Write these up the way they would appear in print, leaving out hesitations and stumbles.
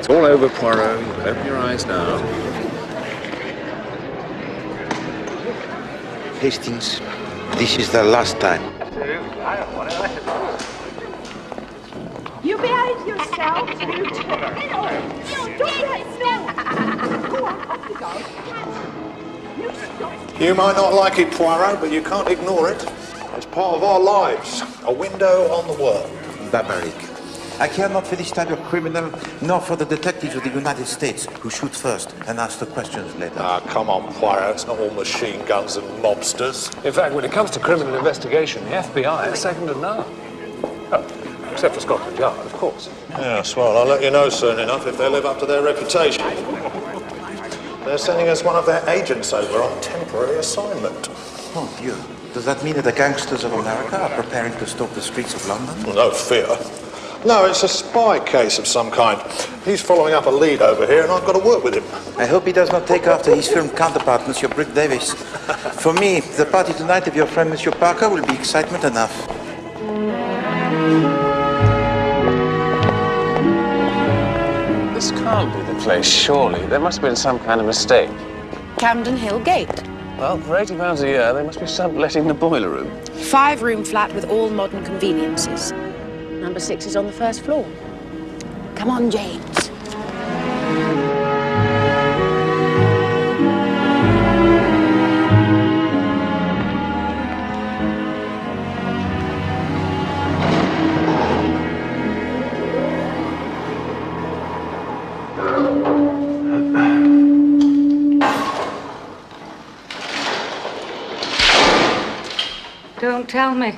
It's all over, Poirot. You can open your eyes now. Hastings, this is the last time. You behave yourself, you two. Go on, off you go. You stop. You might not like it, Poirot, but you can't ignore it. It's part of our lives. A window on the world. Barbaric. I care not for this type of criminal, nor for the detectives of the United States who shoot first and ask the questions later. Ah, come on, Poirot. It's not all machine guns and mobsters. In fact, when it comes to criminal investigation, the FBI is second to none. Oh, except for Scotland Yard, of course. Yes, well, I'll let you know soon enough if they live up to their reputation. They're sending us one of their agents over on temporary assignment. Oh, dear. Does that mean that the gangsters of America are preparing to stalk the streets of London? Well, no fear. No, it's a spy case of some kind. He's following up a lead over here, and I've got to work with him. I hope he does not take after his film counterpart, Monsieur Brick Davis. For me, the party tonight of your friend Monsieur Parker will be excitement enough. This can't be the place, surely. There must have been some kind of mistake. Camden Hill Gate. Well, for £80 a year, they must be subletting the boiler room. 5-room flat with all modern conveniences. Number 6 is on the first floor. Come on, James. Don't tell me.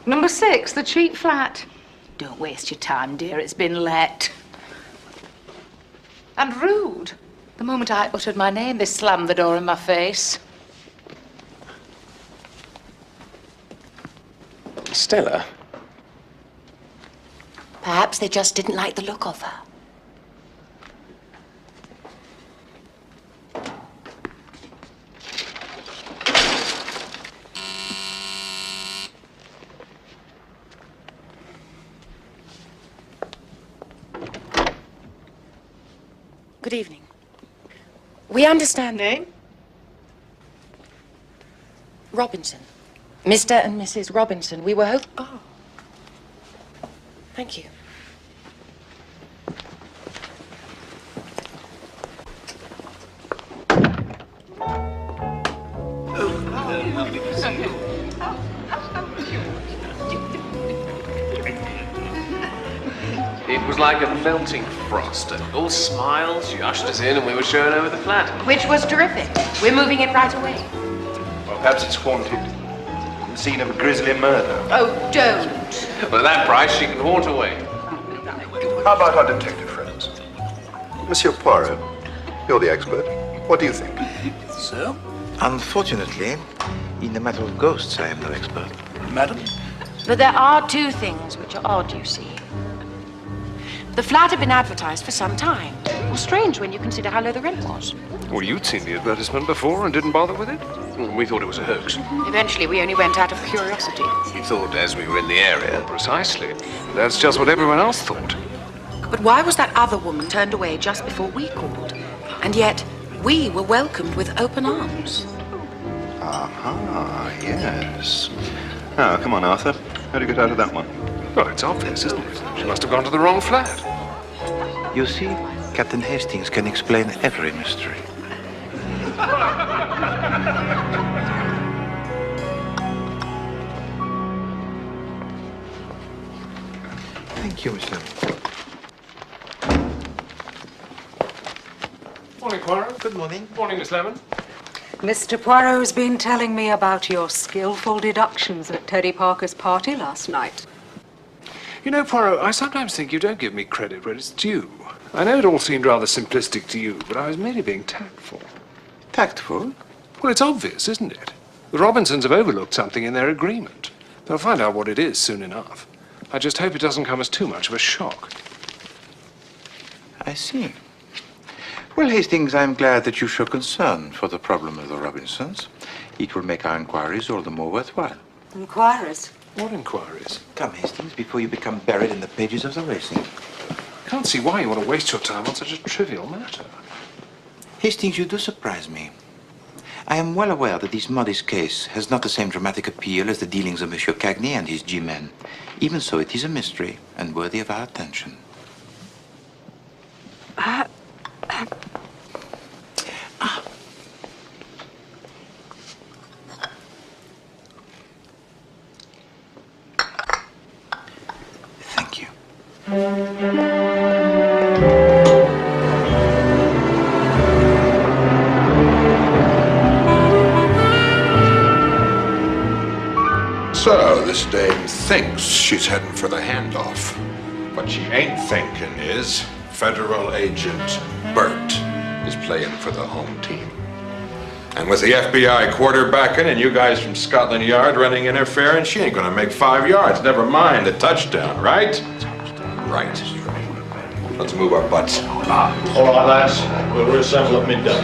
Number 6, the cheap flat. Don't waste your time, dear. It's been let. And rude. The moment I uttered my name, they slammed the door in my face. Stella? Perhaps they just didn't like the look of her. Good evening. We understand... Name? Robinson. Mr. and Mrs. Robinson. We were hoping... Oh. Thank you. It was like a melting frost. All smiles, she ushered us in and we were shown over the flat. Which was terrific. We're moving it right away. Well, perhaps it's haunted. The scene of a grisly murder. Oh, don't. But at that price, she can haunt away. How about our detective friends? Monsieur Poirot, you're the expert. What do you think? So? Unfortunately, in the matter of ghosts, I am no expert. Madam? But there are 2 things which are odd, you see. The flat had been advertised for some time. Well, strange when you consider how low the rent was. Well, you'd seen the advertisement before and didn't bother with it? We thought it was a hoax. Eventually, we only went out of curiosity. We thought as we were in the area. Precisely. That's just what everyone else thought. But why was that other woman turned away just before we called? And yet, we were welcomed with open arms. Aha, yes. Now, come on, Arthur. How do you get out of that one? Well, it's obvious, isn't it? She must have gone to the wrong flat. You see, Captain Hastings can explain every mystery. Thank you, Mr. Morning, Poirot. Good morning. Morning, Miss Lemon. Mr. Poirot's been telling me about your skillful deductions at Teddy Parker's party last night. You know, Poirot, I sometimes think you don't give me credit where it's due. I know it all seemed rather simplistic to you, but I was merely being tactful. Tactful? Well, it's obvious, isn't it? The Robinsons have overlooked something in their agreement. They'll find out what it is soon enough. I just hope it doesn't come as too much of a shock. I see. Well, Hastings, I'm glad that you show concern for the problem of the Robinsons. It will make our inquiries all the more worthwhile. Inquiries? What inquiries? Come, Hastings, before you become buried in the pages of the racing. Can't see why you want to waste your time on such a trivial matter. Hastings, you do surprise me. I am well aware that this modest case has not the same dramatic appeal as the dealings of Monsieur Cagney and his G-men. Even so, it is a mystery and worthy of our attention. Thank you. So, this dame thinks she's heading for the handoff. What she ain't thinking is Federal Agent Burt is playing for the home team. And with the FBI quarterbacking and you guys from Scotland Yard running interference, she ain't gonna make 5 yards, never mind the touchdown, right? Right. Let's move our butts. All right, lads. We'll reassemble at midday.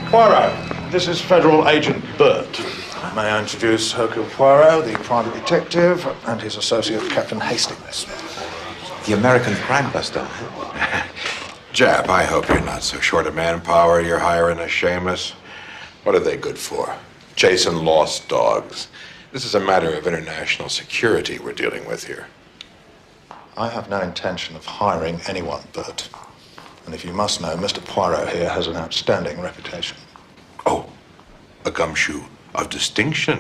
Poirot, this is Federal Agent Burt. May I introduce Hercule Poirot, the private detective, and his associate, Captain Hastings. The American crime buster. Jap, I hope you're not so short of manpower you're hiring a Seamus. What are they good for? Chasing lost dogs. This is a matter of international security we're dealing with here. I have no intention of hiring anyone, Burt. And if you must know, Mr. Poirot here has an outstanding reputation. Oh, a gumshoe of distinction.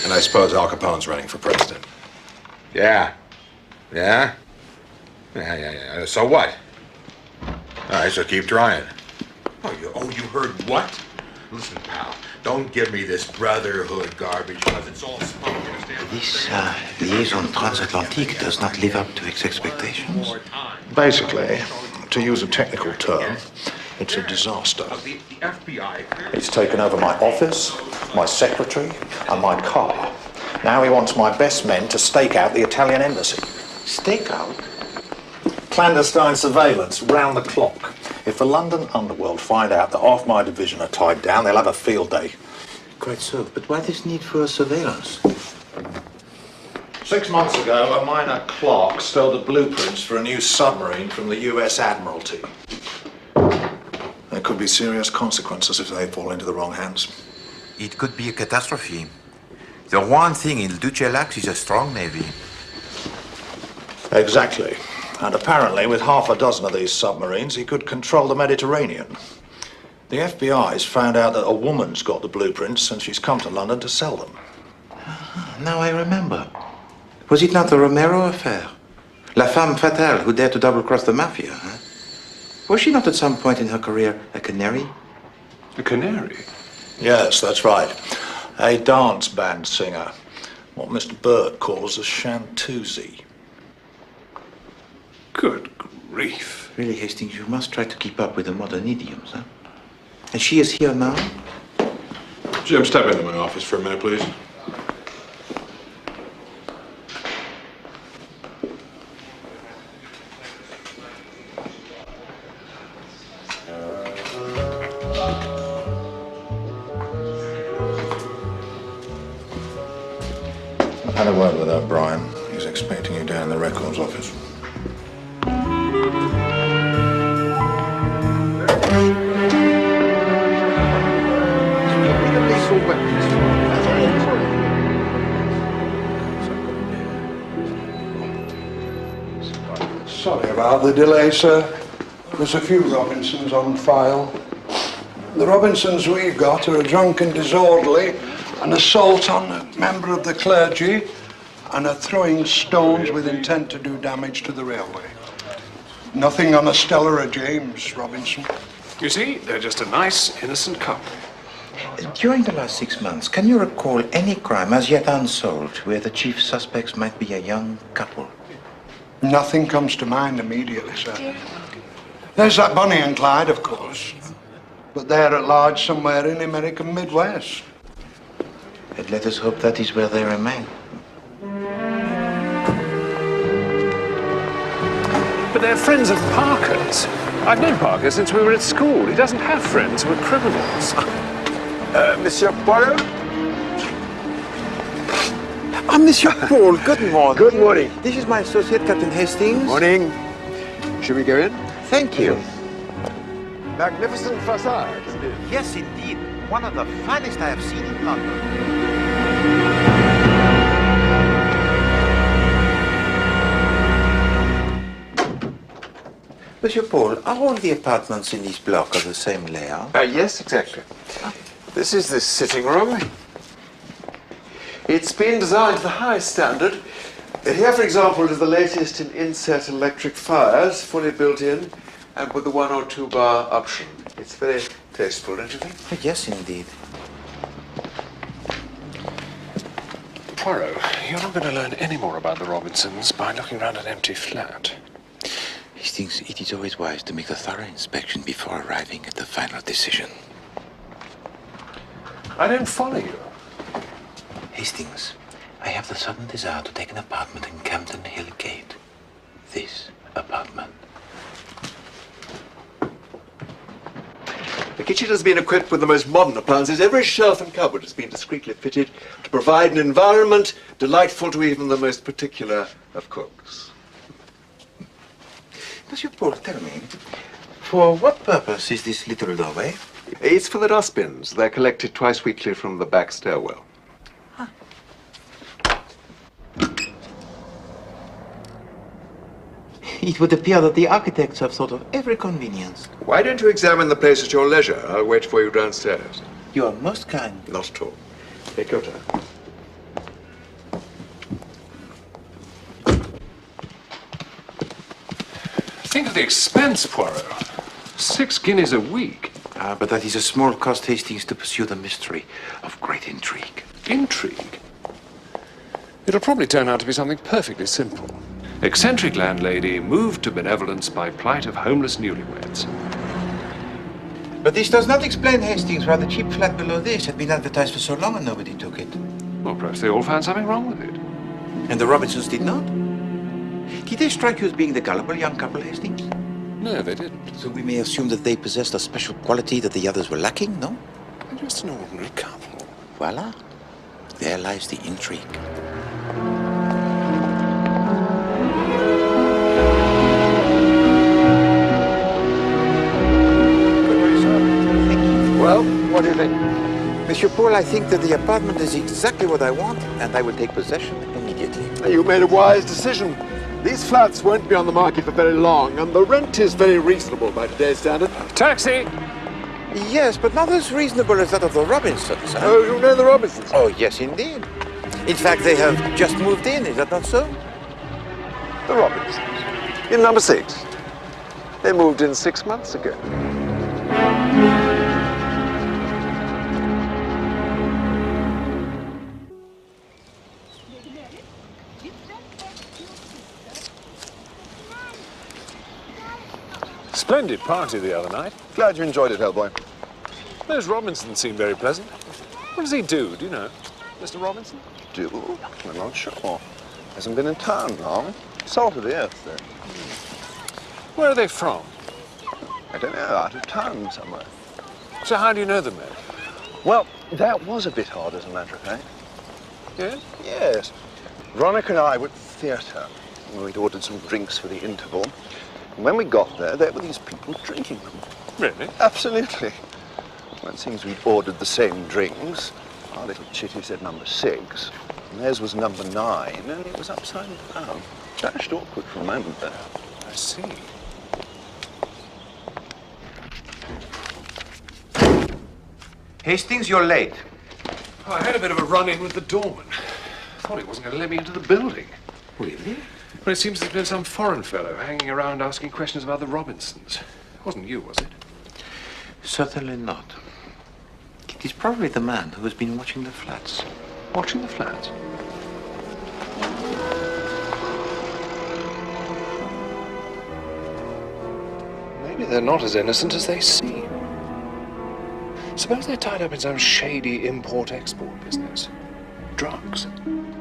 And I suppose Al Capone's running for president. Yeah. Yeah? Yeah. So what? All right, so keep trying. Oh, you heard what? Listen, pal, don't give me this brotherhood garbage, because it's all smoke, you understand? This liaison transatlantique does not live up to its expectations. Basically, to use a technical term, it's a disaster. The FBI... He's taken over my office, my secretary, and my car. Now he wants my best men to stake out the Italian embassy. Stake out? Clandestine surveillance, round the clock. If the London underworld find out that half my division are tied down, they'll have a field day. Quite so. But why this need for surveillance? 6 months ago, a minor clerk stole the blueprints for a new submarine from the US Admiralty. There could be serious consequences if they fall into the wrong hands. It could be a catastrophe. The one thing Il Duce lacks is a strong navy. Exactly. And apparently, with half a dozen of these submarines, he could control the Mediterranean. The FBI's found out that a woman's got the blueprints and she's come to London to sell them. Now I remember. Was it not the Romero affair? La femme fatale who dared to double-cross the mafia, huh? Was she not at some point in her career a canary? A canary? Yes, that's right. A dance band singer. What Mr. Burt calls a chanteuse. Good grief. Really, Hastings, you must try to keep up with the modern idioms, huh? And she is here now? Jim, step into my office for a minute, please. I've had a word with O'Brien. He's expecting you down in the records office. Sorry about the delay, sir. There's a few Robinsons on file. The Robinsons we've got are a drunken disorderly, an assault on a member of the clergy, and a throwing stones with intent to do damage to the railway. Nothing on a Stella or James Robinson. You see, they're just a nice, innocent couple. During the last 6 months, can you recall any crime as yet unsolved where the chief suspects might be a young couple? Nothing comes to mind immediately, sir. There's that Bonnie and Clyde, of course. But they're at large somewhere in the American Midwest. And let us hope that is where they remain. But they're friends of Parker's. I've known Parker since we were at school. He doesn't have friends who are criminals. Monsieur Poirot? Monsieur Paul, good morning. Good morning. This is my associate, Captain Hastings. Morning. Should we go in? Thank you. Magnificent facade, isn't it? Yes, indeed. One of the finest I have seen in London. Monsieur Paul, are all the apartments in this block of the same layout? Yes, exactly. This is the sitting room. It's been designed to the highest standard. Here, for example, is the latest in inset electric fires, fully built in, and with the 1 or 2 bar option. It's very tasteful, don't you think? Yes, indeed. Poirot, you're not going to learn any more about the Robinsons by looking around an empty flat. Hastings, it is always wise to make a thorough inspection before arriving at the final decision. I don't follow you. Hastings, I have the sudden desire to take an apartment in Campden Hill Gate. This apartment. The kitchen has been equipped with the most modern appliances. Every shelf and cupboard has been discreetly fitted to provide an environment delightful to even the most particular of cooks. Monsieur Paul, tell me, for what purpose is this little doorway? It's for the dustbins. They're collected twice weekly from the back stairwell. It would appear that the architects have thought of every convenience. Why don't you examine the place at your leisure? I'll wait for you downstairs. You are most kind. Not at all. Take your time. Think of the expense, Poirot. 6 guineas a week. But that is a small cost, Hastings, to pursue the mystery of great intrigue. Intrigue? It'll probably turn out to be something perfectly simple. Eccentric landlady moved to benevolence by plight of homeless newlyweds. But this does not explain, Hastings, why the cheap flat below this had been advertised for so long and nobody took it. Well, perhaps they all found something wrong with it. And the Robinsons did not? Did they strike you as being the gullible young couple, Hastings? No, they didn't. So we may assume that they possessed a special quality that the others were lacking, no? They're just an ordinary couple. Voila. There lies the intrigue. Well, what do you think? Monsieur Paul, I think that the apartment is exactly what I want, and I will take possession immediately. You made a wise decision. These flats won't be on the market for very long, and the rent is very reasonable by today's standard. Taxi! Yes, but not as reasonable as that of the Robinsons, huh? Oh, you know the Robinsons? Oh, yes, indeed. In fact, they have just moved in, is that not so? The Robinsons. In number 6. They moved in 6 months ago. Splendid party the other night. Glad you enjoyed it, Hellboy. Those Robinsons seem very pleasant. What does he do you know? Mr. Robinson? Do? I'm not sure. Hasn't been in town long. Salt of the earth, though. Where are they from? I don't know, out of town somewhere. So how do you know them then? Well, that was a bit odd, as a matter of fact. Yes? Yes. Veronica and I were at the theatre. We'd ordered some drinks for the interval. And when we got there were these people drinking them. Really? Absolutely. Well, it seems we'd ordered the same drinks. Our little chitty said number 6, and theirs was number 9, and it was upside down. Dashed awkward for a moment there. I see. Hastings, you're late. Oh, I had a bit of a run-in with the doorman. Thought he wasn't going to let me into the building. Really? Well, it seems there's been some foreign fellow hanging around asking questions about the Robinsons. It wasn't you, was it? Certainly not. It is probably the man who has been watching the flats. Watching the flats? Maybe they're not as innocent as they seem. Suppose they're tied up in some shady import-export business. Drugs.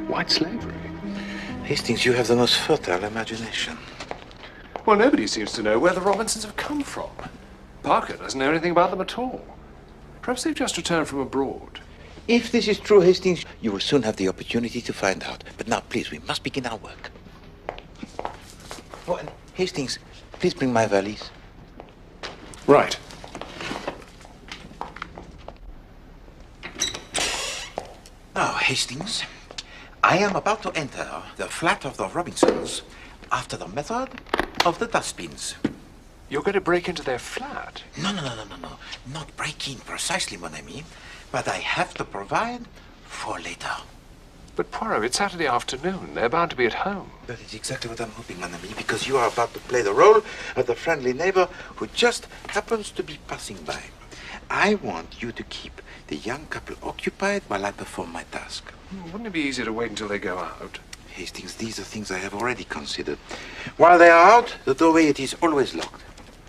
White slavery. Hastings, you have the most fertile imagination. Well, nobody seems to know where the Robinsons have come from. Parker doesn't know anything about them at all. Perhaps they've just returned from abroad. If this is true, Hastings, you will soon have the opportunity to find out. But now, please, we must begin our work. Oh, and Hastings, please bring my valise. Right. Now, Hastings, I am about to enter the flat of the Robinsons after the method of the dustbins. You're going to break into their flat? No. Not break in precisely, mon ami. But I have to provide for later. But Poirot, it's Saturday afternoon. They're bound to be at home. That is exactly what I'm hoping, mon ami, because you are about to play the role of the friendly neighbor who just happens to be passing by. I want you to keep the young couple occupied while I perform my task. Wouldn't it be easier to wait until they go out? Hastings, these are things I have already considered. While they are out, the doorway, it is always locked.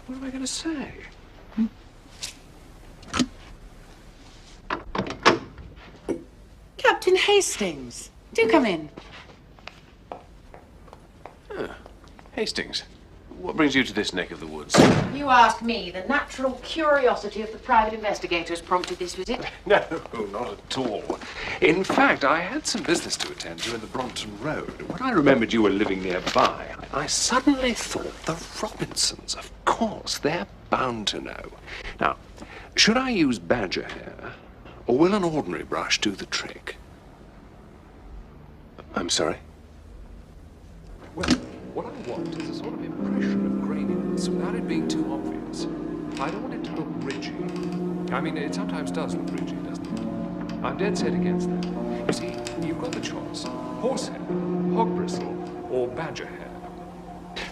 What am I going to say? Captain Hastings, do come in. Hastings, what brings you to this neck of the woods? You ask me. The natural curiosity of the private investigator has prompted this visit. No, not at all. In fact, I had some business to attend to in the Brompton Road. When I remembered you were living nearby, I suddenly thought the Robinsons, of course, they're bound to know. Now, should I use badger hair, or will an ordinary brush do the trick? I'm sorry? Well, what I want is a sort of impression of graininess without it being too obvious. I don't want it to look ridgy. I mean, it sometimes does look ridgy, doesn't it? I'm dead set against that. You see, you've got the choice. Horsehair, hog bristle, or badger hair.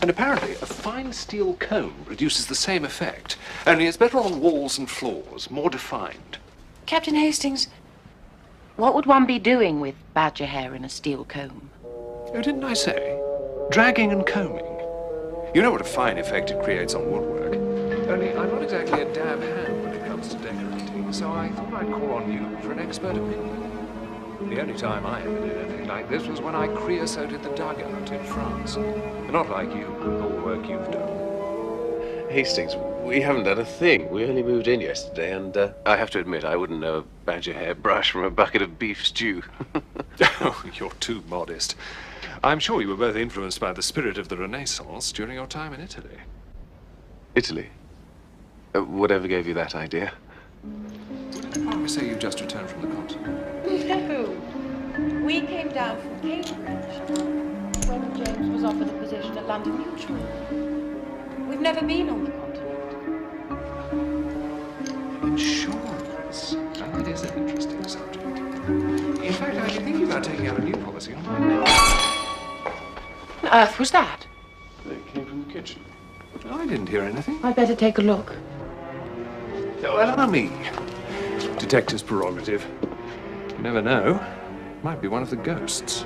And apparently, a fine steel comb produces the same effect, only it's better on walls and floors, more defined. Captain Hastings, what would one be doing with badger hair in a steel comb? Oh, didn't I say? Dragging and combing. You know what a fine effect it creates on woodwork. Only I'm not exactly a dab hand when it comes to decorating, so I thought I'd call on you for an expert opinion. The only time I ever did anything like this was when I creosoted the dugout in France. Not like you, with all the work you've done. Hastings, we haven't done a thing. We only moved in yesterday, and I have to admit I wouldn't know a badger hair brush from a bucket of beef stew. Oh, you're too modest. I'm sure you were both influenced by the spirit of the Renaissance during your time in Italy. Italy? Whatever gave you that idea? Didn't Poirot say you just returned from the continent? No. We came down from Cambridge when James was offered a position at London Mutual. We've never been on the continent. Insurance. Now, that is an interesting subject. In fact, I've been thinking about taking out a new policy on my... What on earth was that? It came from the kitchen. I didn't hear anything. I'd better take a look. Oh, allow me. Detective's prerogative. You never know. Might be one of the ghosts.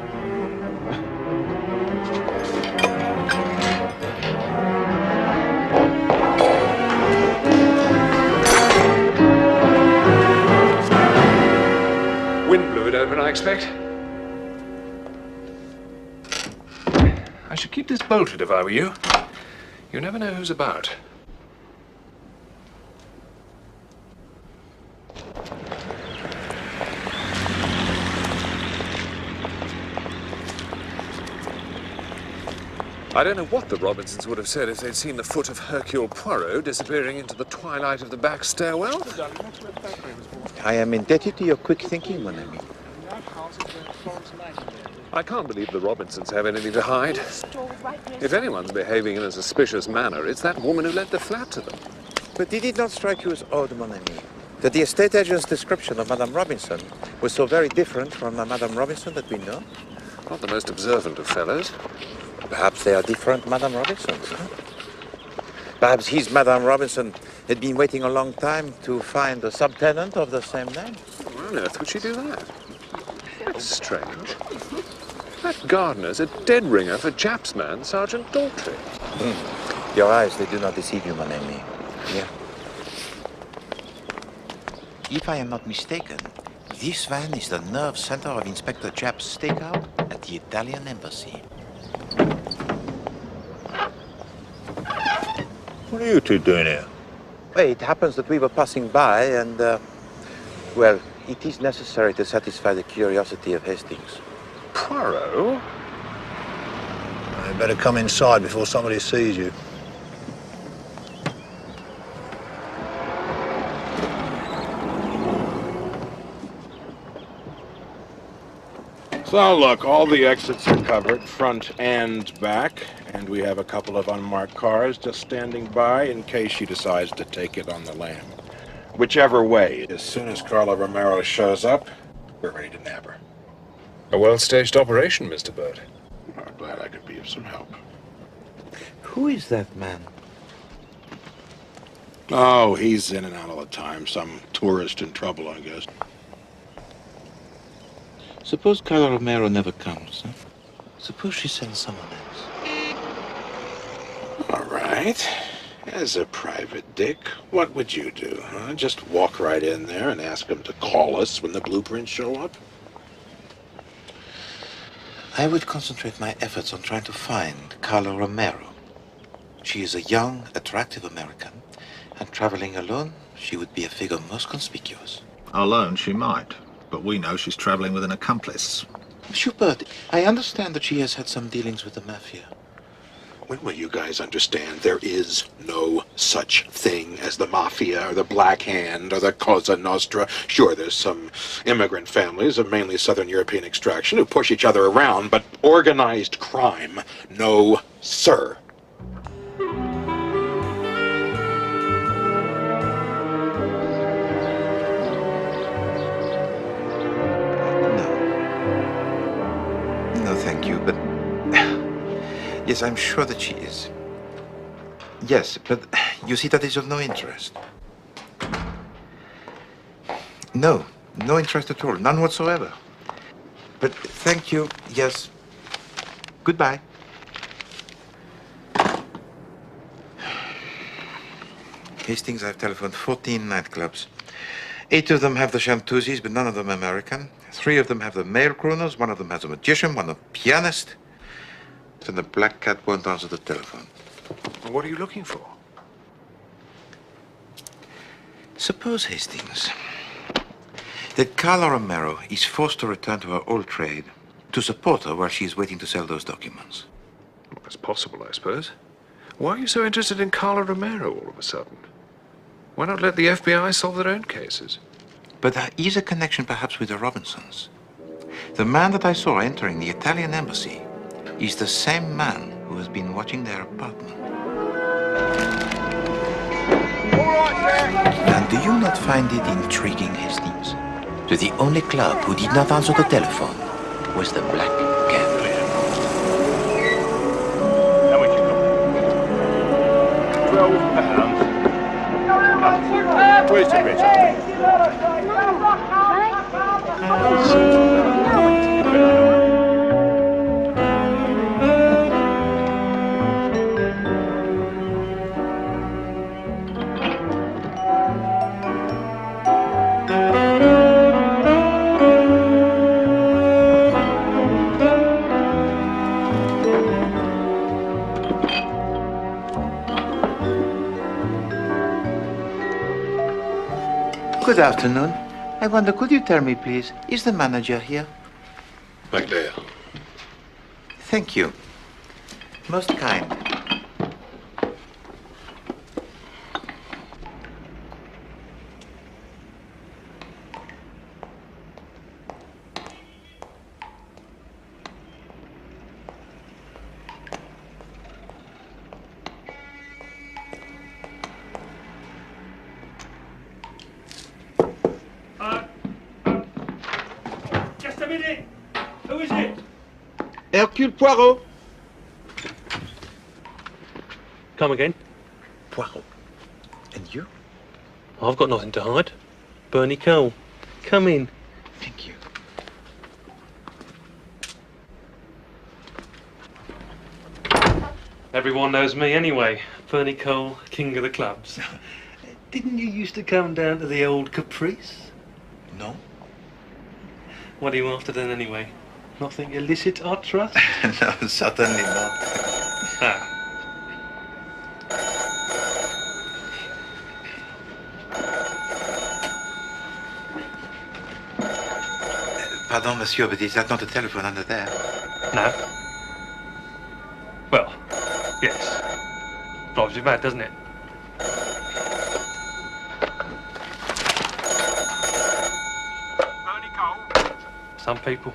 Wind blew it open, I expect. I should keep this bolted if I were you. You never know who's about. I don't know what the Robinsons would have said if they'd seen the foot of Hercule Poirot disappearing into the twilight of the back stairwell. I am indebted to your quick thinking, mon ami. I can't believe the Robinsons have anything to hide. If anyone's behaving in a suspicious manner, it's that woman who lent the flat to them. But did it not strike you as odd, mon ami, that the estate agent's description of Madame Robinson was so very different from the Madame Robinson that we know? Not the most observant of fellows. Perhaps they are different Madame Robinsons, huh? Perhaps his Madame Robinson had been waiting a long time to find a subtenant of the same name. Why on earth would she do that? That's strange. That gardener's a dead ringer for Japp's man, Sergeant Daltrey. Your eyes, they do not deceive you, mon ami. Yeah. If I am not mistaken, this van is the nerve center of Inspector Japp's stakeout at the Italian embassy. What are you two doing here? Well, it happens that we were passing by and, well, It is necessary to satisfy the curiosity of Hastings. Poirot? You better come inside before somebody sees you. So look, all the exits are covered, front and back, and we have a couple of unmarked cars just standing by in case she decides to take it on the lam. Whichever way, as soon as Carla Romero shows up, we're ready to nab her. A well-staged operation, Mr. Burt. I'm glad I could be of some help. Who is that man? Oh, he's in and out all the time. Some tourist in trouble, I guess. Suppose Carla Romero never comes, huh? Suppose she sends someone else. All right. As a private dick, what would you do, huh? Just walk right in there and ask them to call us when the blueprints show up? I would concentrate my efforts on trying to find Carla Romero. She is a young, attractive American, and traveling alone, she would be a figure most conspicuous. Alone she might, but we know she's traveling with an accomplice. Monsieur Burt, I understand that she has had some dealings with the mafia. When will you guys understand there is no such thing as the mafia or the Black Hand or the Cosa Nostra? Sure, there's some immigrant families of mainly Southern European extraction who push each other around, but organized crime, no, sir. No, thank you, but... Yes, I'm sure that she is. Yes, but you see, that is of no interest. No interest at all, none whatsoever. But thank you, yes. Goodbye. Hastings, I've telephoned 14 nightclubs. 8 of them have the chanteuses, but none of them American. 3 of them have the male crooners, 1 of them has a magician, 1 a pianist. And the black cat won't answer the telephone. What are you looking for? Suppose, Hastings, that Carla Romero is forced to return to her old trade to support her while she is waiting to sell those documents. Well, that's possible, I suppose. Why are you so interested in Carla Romero all of a sudden? Why not let the FBI solve their own cases? But there is a connection perhaps with the Robinsons. The man that I saw entering the Italian embassy is the same man who has been watching their apartment. And do you not find it intriguing, Hastings, that the only club who did not answer the telephone was the Black Cat? How much you got? £12. Where's the rest? Good afternoon. I wonder, could you tell me, please, is the manager here? Back there. Thank you. Most kind. Just a minute. Who is it? Hercule Poirot. Come again. Poirot. And you? I've got nothing to hide. Bernie Cole. Come in. Thank you. Everyone knows me anyway. Bernie Cole, king of the clubs. Didn't you used to come down to the old Caprice? No. What are you after then anyway? Nothing illicit, I trust? No, certainly not. Ah. Pardon, monsieur, but is that not a telephone under there? No. Well, yes. Drives you mad, doesn't it? Some people.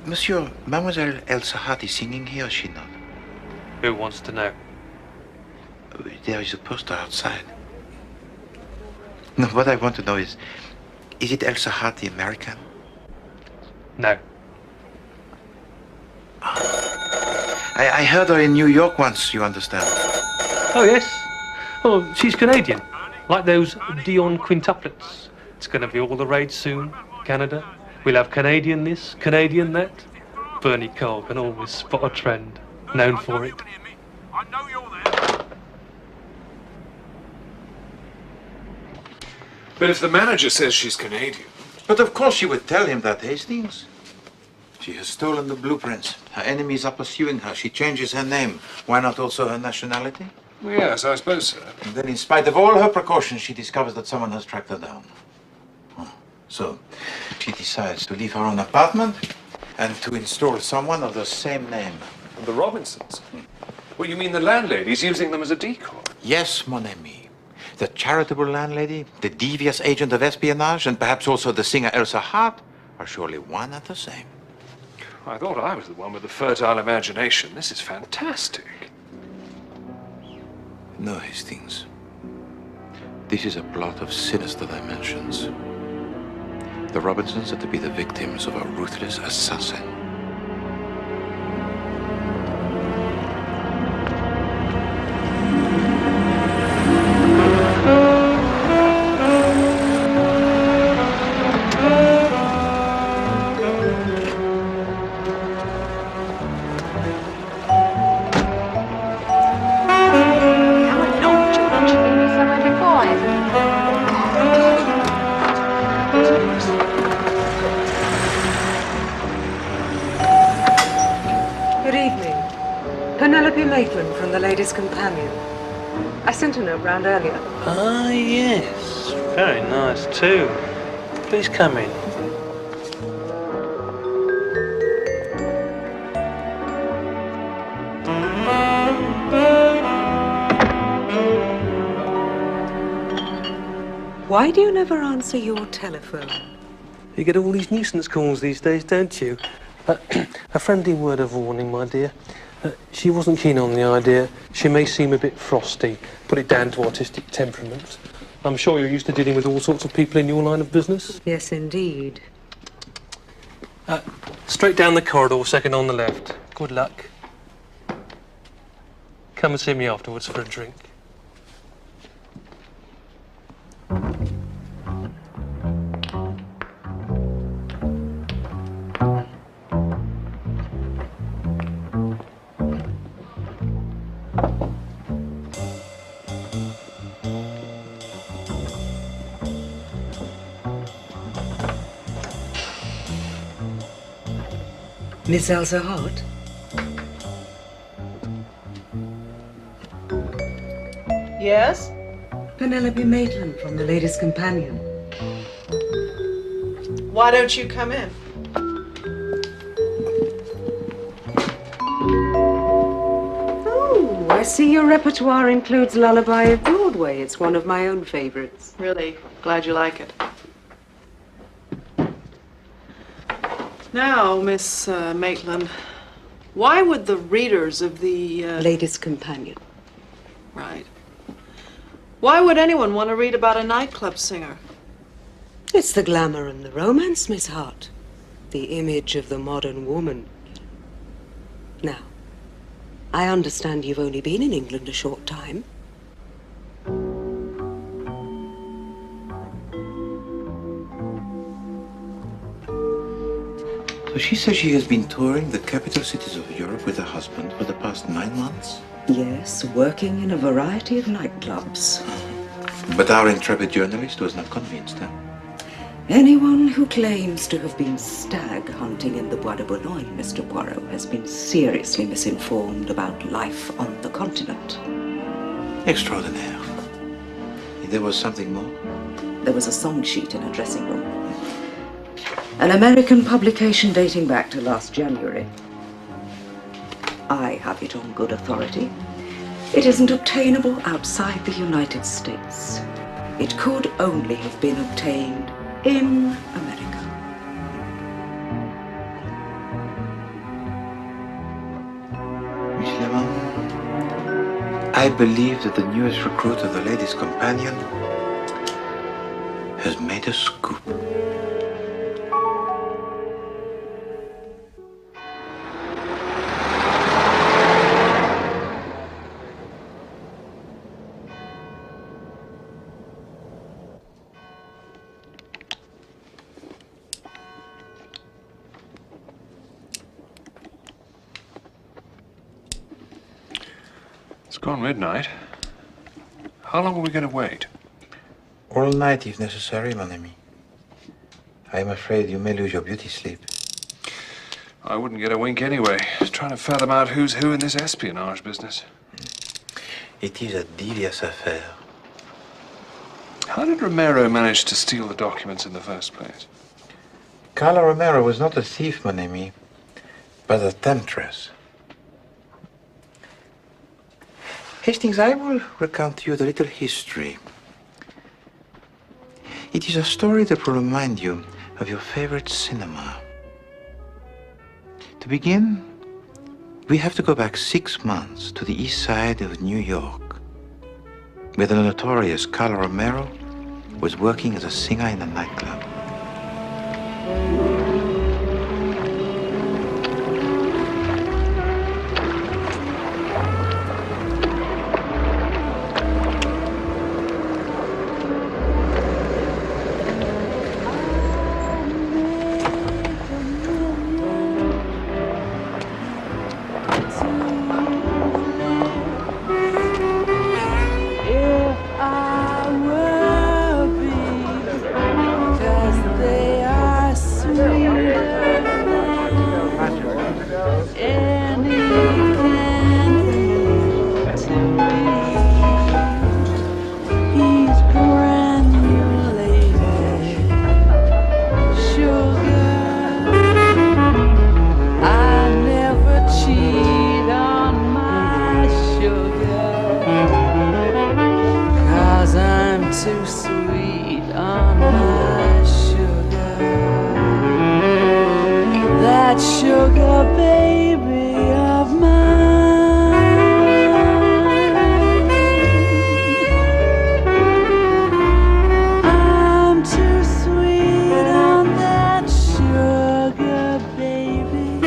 Monsieur, Mademoiselle Elsa Hart is singing here, or is she not? Who wants to know? There is a poster outside. No, what I want to know is it Elsa Hart the American? No. I heard her in New York once, you understand. Oh, yes. Oh, she's Canadian. Like those Dion quintuplets. It's going to be all the rage soon, Canada. We'll have Canadian this, Canadian that. Bernie Cole can always spot a trend. Known for it. But if the manager says she's Canadian... But of course she would tell him that, Hastings. She has stolen the blueprints. Her enemies are pursuing her. She changes her name. Why not also her nationality? Well, yes, I suppose so. And then in spite of all her precautions, she discovers that someone has tracked her down. So she decides to leave her own apartment and to install someone of the same name. The Robinsons? Well, you mean the landlady's using them as a decoy? Yes, mon ami. The charitable landlady, the devious agent of espionage, and perhaps also the singer Elsa Hart are surely one and the same. I thought I was the one with the fertile imagination. This is fantastic. No, Hastings. This is a plot of sinister dimensions. The Robinsons are to be the victims of a ruthless assassin. From the Ladies' Companion. I sent a note round earlier. Ah, yes. Very nice, too. Please come in. Why do you never answer your telephone? You get all these nuisance calls these days, don't you? A friendly word of warning, my dear. She wasn't keen on the idea. She may seem a bit frosty. Put it down to artistic temperament. I'm sure you're used to dealing with all sorts of people in your line of business. Yes, indeed. Straight down the corridor, second on the left. Good luck. Come and see me afterwards for a drink. Miss Elsa Hart? Yes? Penelope Maitland from the Ladies' Companion. Why don't you come in? Oh, I see your repertoire includes Lullaby of Broadway. It's one of my own favorites. Really? Glad you like it. Now, Miss Maitland, why would the readers of the... Ladies' Companion. Right. Why would anyone want to read about a nightclub singer? It's the glamour and the romance, Miss Hart. The image of the modern woman. Now, I understand you've only been in England a short time. So she says she has been touring the capital cities of Europe with her husband for the past 9 months? Yes, working in a variety of nightclubs. But our intrepid journalist was not convinced, huh? Anyone who claims to have been stag hunting in the Bois de Boulogne, Mr. Poirot, has been seriously misinformed about life on the continent. Extraordinaire. There was something more? There was a song sheet in a dressing room. An American publication dating back to last January. I have it on good authority. It isn't obtainable outside the United States. It could only have been obtained in America. Miss Lemon, I believe that the newest recruit of the Ladies' Companion has made a scoop. It's gone midnight. How long are we going to wait? All night if necessary, mon ami. I am afraid you may lose your beauty sleep. I wouldn't get a wink anyway. Just trying to fathom out who's who in this espionage business. It is a devious affair. How did Romero manage to steal the documents in the first place? Carla Romero was not a thief, mon ami, but a temptress. Hastings, I will recount to you the little history. It is a story that will remind you of your favorite cinema. To begin, we have to go back 6 months to the east side of New York, where the notorious Carla Romero was working as a singer in a nightclub. Too sweet on my sugar. That sugar baby of mine. I'm too sweet on that sugar baby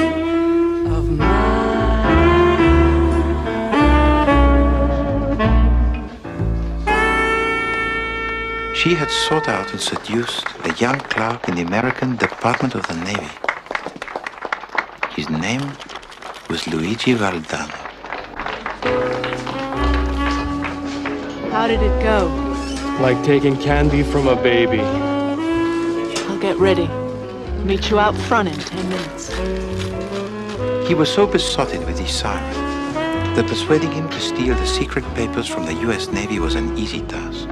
of mine. She had sought out and seduced a young clerk in the American Department of the Navy. His name was Luigi Valdano. How did it go? Like taking candy from a baby. I'll get ready. Meet you out front in 10 minutes. He was so besotted with his siren that persuading him to steal the secret papers from the U.S. Navy was an easy task.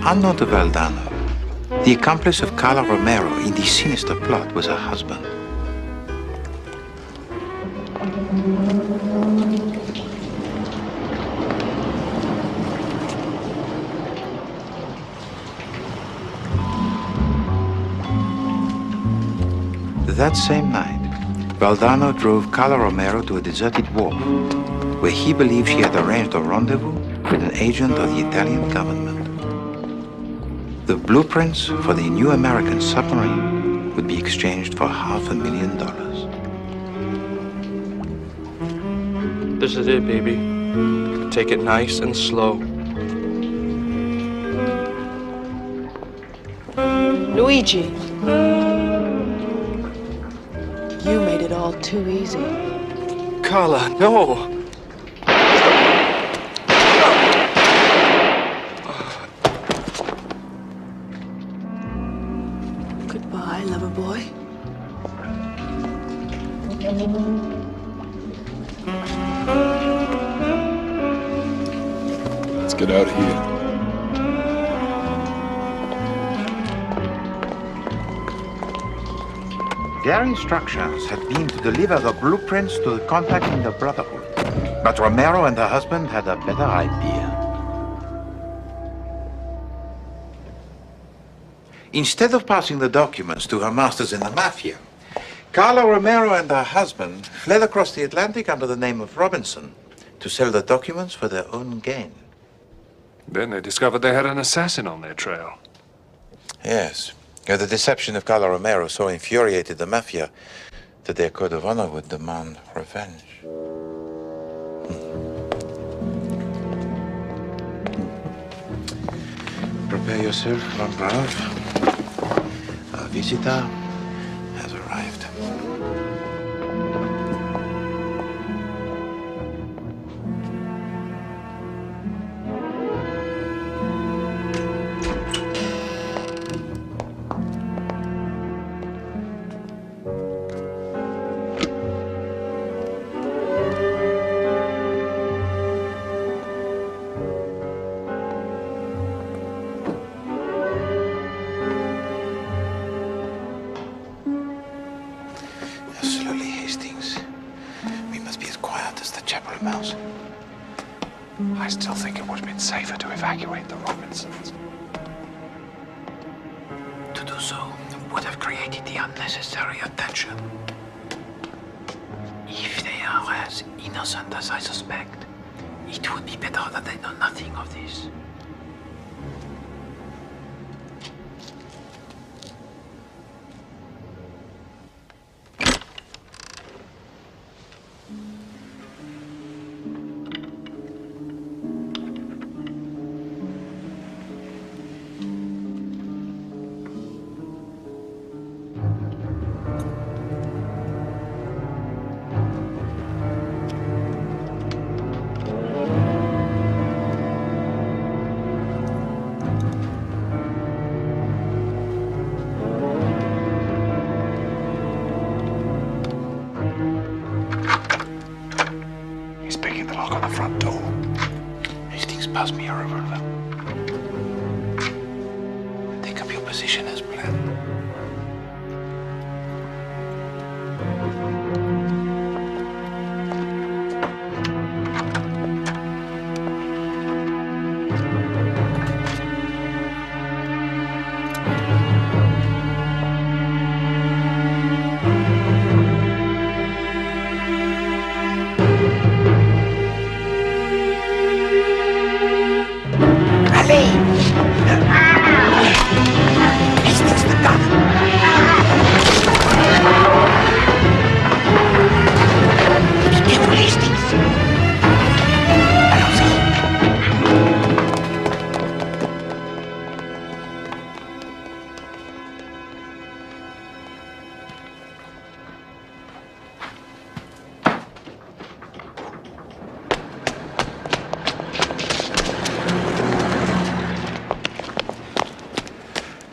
Unknown to Valdano, the accomplice of Carla Romero in this sinister plot was her husband. That same night, Valdano drove Carla Romero to a deserted wharf where he believed she had arranged a rendezvous with an agent of the Italian government. The blueprints for the new American submarine would be exchanged for $500,000. This is it, baby. Take it nice and slow. Luigi. You made it all too easy. Carla, no! Goodbye, lover boy. Let's get out of here. Their instructions had been to deliver the blueprints to the contact in the Brotherhood. But Romero and her husband had a better idea. Instead of passing the documents to her masters in the Mafia, Carla Romero and her husband fled across the Atlantic under the name of Robinson to sell the documents for their own gain. Then they discovered they had an assassin on their trail. Yes. The deception of Carla Romero so infuriated the Mafia that their code of honor would demand revenge. Prepare yourself, mon brave. Our visitor has arrived. I still think it would have been safer to evacuate the Robinsons. To do so would have created the unnecessary attention. If they are as innocent as I suspect, it would be better that they know nothing of this. Pass me a revolver. Take up your position as planned.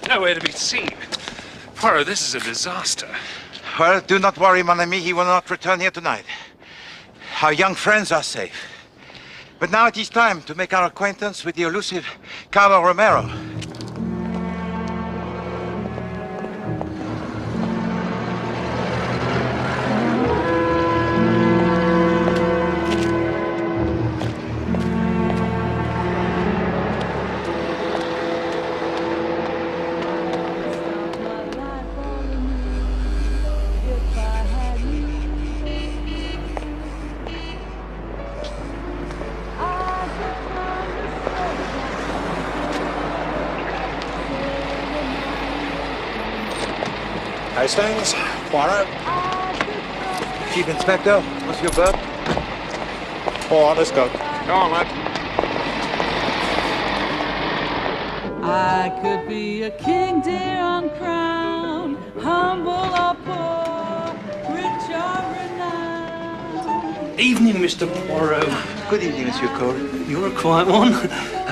Nowhere to be seen. Poirot, this is a disaster. Well, do not worry, mon ami. He will not return here tonight. Our young friends are safe. But now it is time to make our acquaintance with the elusive Carla Romero. Hastings, Poirot. Chief Inspector, Monsieur Burke. Go on, let's go. Go on, lad. I could be a king, dear, uncrowned, humble or poor, rich or renowned. Evening, Mr. Poirot. Good evening, Monsieur Cole. You're a quiet one.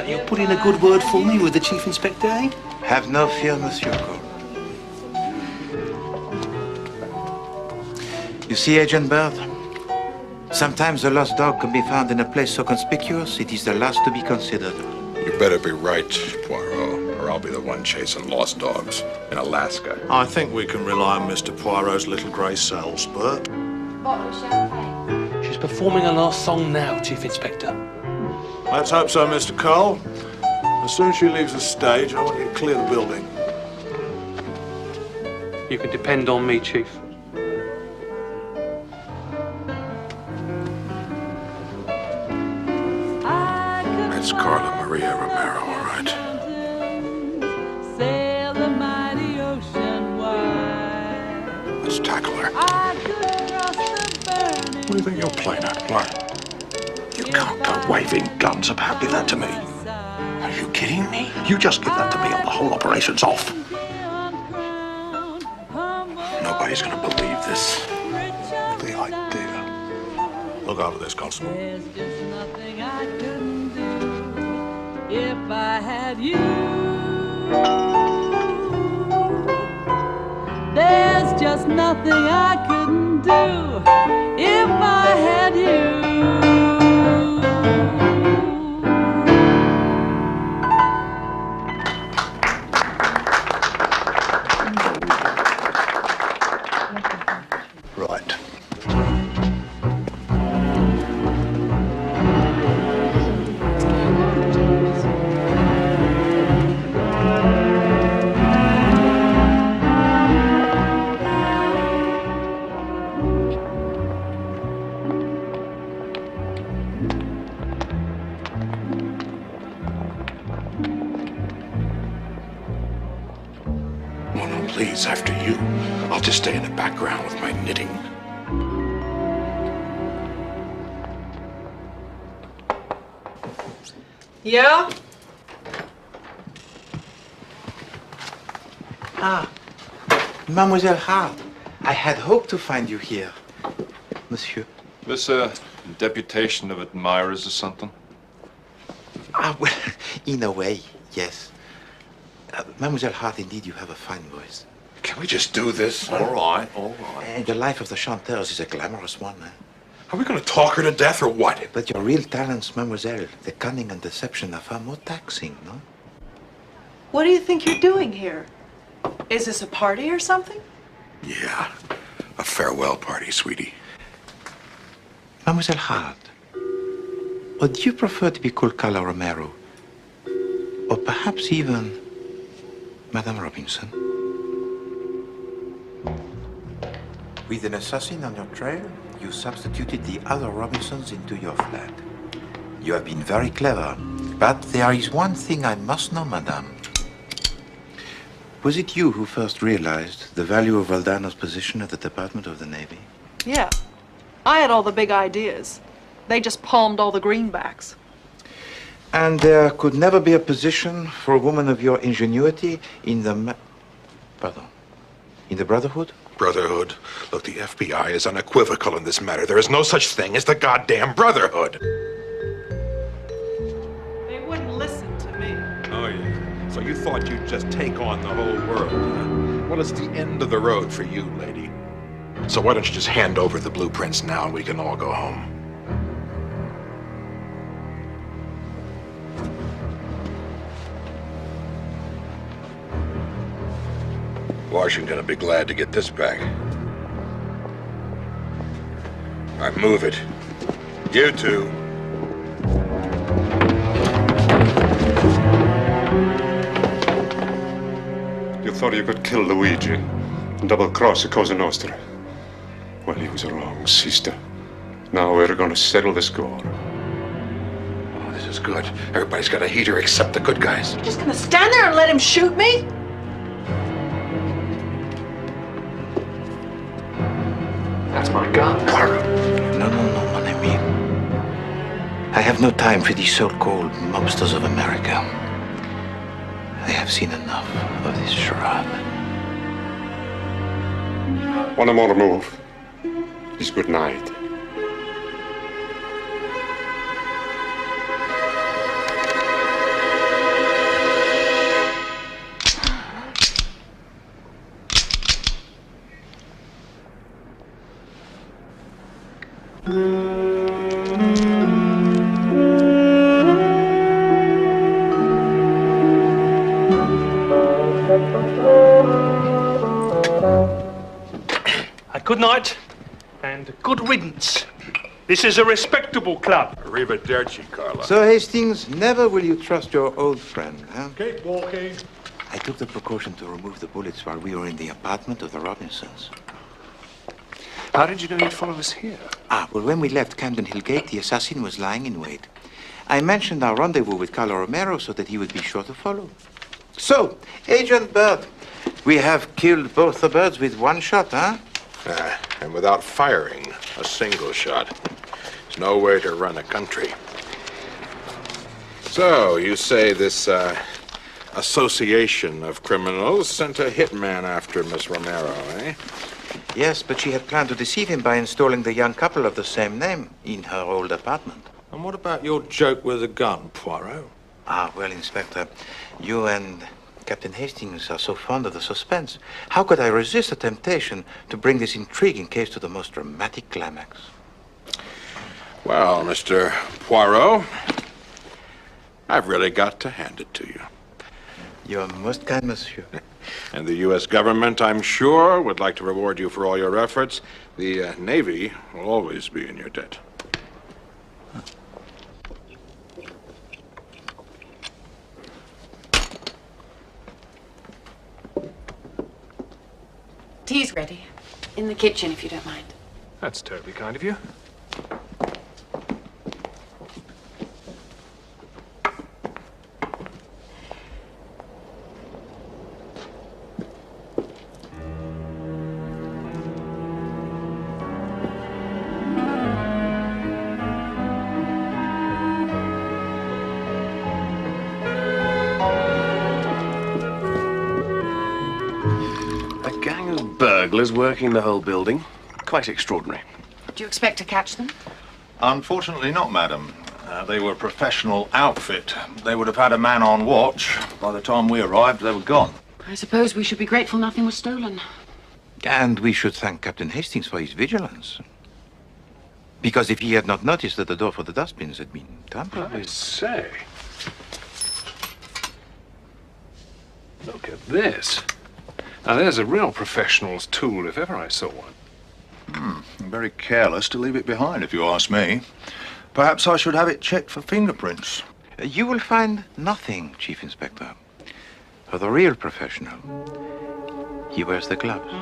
You'll put in a good word for me with the Chief Inspector, eh? Have no fear, Monsieur Cole. You see, Agent Bird? Sometimes a lost dog can be found in a place so conspicuous, it is the last to be considered. You better be right, Poirot, or I'll be the one chasing lost dogs in Alaska. I think we can rely on Mr. Poirot's little grey cells, Bert. Bottle of champagne. She's performing her last song now, Chief Inspector. Let's hope so, Mr. Cole. As soon as she leaves the stage, I want you to clear the building. You can depend on me, Chief. That's Carla Maria Romero, all right. Sail the mighty ocean wide. Let's tackle her. I could cross the burning. What do you think you're playing at, Clark? You can't go waving guns about. Give that to me. Are you kidding me? You just give that to me and the whole operation's off. Nobody's gonna believe this. The idea. Look over this, Constable. There's just nothing I couldn't do if I had you. There's just nothing I couldn't do if I had you. Right. Oh, no, please, after you. I'll just stay in the background with my knitting. Yeah? Ah, Mademoiselle Hart. I had hoped to find you here, Monsieur. This deputation of admirers or something? Ah, well, in a way, yes. Mademoiselle Hart, indeed, you have a fine voice. Can we just do this? All right, all right. And the life of the chanteurs is a glamorous one, eh? Are we going to talk her to death or what? But your real talents, Mademoiselle, the cunning and deception are far more taxing, no? What do you think you're doing here? Is this a party or something? Yeah, a farewell party, sweetie. Mademoiselle Hart, would you prefer to be called Carla Romero? Or perhaps even Madame Robinson? With an assassin on your trail, you substituted the other Robinsons into your flat. You have been very clever, but there is one thing I must know, Madame. Was it you who first realized the value of Valdano's position at the Department of the Navy? Yeah. I had all the big ideas. They just palmed all the greenbacks. And there could never be a position for a woman of your ingenuity in the in the Brotherhood? Brotherhood. Look, the FBI is unequivocal in this matter. There is no such thing as the goddamn Brotherhood. They wouldn't listen to me. Oh, yeah. So you thought you'd just take on the whole world, huh? Well, it's the end of the road for you, lady. So why don't you just hand over the blueprints now and we can all go home? Washington will be glad to get this back. All right, move it. You two. You thought you could kill Luigi and double-cross the Cosa Nostra. Well, he was wrong, sister. Now we're gonna settle the score. Oh, this is good. Everybody's got a heater except the good guys. You're just gonna stand there and let him shoot me? That's my gun. No, mon ami. I have no time for these so-called mobsters of America. I have seen enough of this charade. One more move is good night. Good night, and good riddance. This is a respectable club. Arrivederci, Carla. So, Hastings, never will you trust your old friend, huh? Keep walking. I took the precaution to remove the bullets while we were in the apartment of the Robinsons. How did you know he'd follow us here? Well, when we left Camden Hill Gate, the assassin was lying in wait. I mentioned our rendezvous with Carlo Romero so that he would be sure to follow. So, Agent Bird, we have killed both the birds with one shot, huh? And without firing a single shot. There's no way to run a country. So, you say this association of criminals sent a hitman after Miss Romero, eh? Yes, but she had planned to deceive him by installing the young couple of the same name in her old apartment. And what about your joke with the gun, Poirot? Well, Inspector, you and Captain Hastings are so fond of the suspense. How could I resist the temptation to bring this intriguing case to the most dramatic climax? Well, Mr. Poirot, I've really got to hand it to you. You are most kind, monsieur. And the U.S. government, I'm sure, would like to reward you for all your efforts. The Navy will always be in your debt. Tea's ready. In the kitchen, if you don't mind. That's terribly kind of you. Burglars working the whole building. Quite extraordinary. Do you expect to catch them? Unfortunately not, madam. They were a professional outfit. They would have had a man on watch. By the time we arrived, they were gone. I suppose we should be grateful nothing was stolen. And we should thank Captain Hastings for his vigilance. Because if he had not noticed that the door for the dustbins had been tampered with... I say. Look at this. Now, there's a real professional's tool, if ever I saw one. Very careless to leave it behind, if you ask me. Perhaps I should have it checked for fingerprints. You will find nothing, Chief Inspector. For the real professional, he wears the gloves.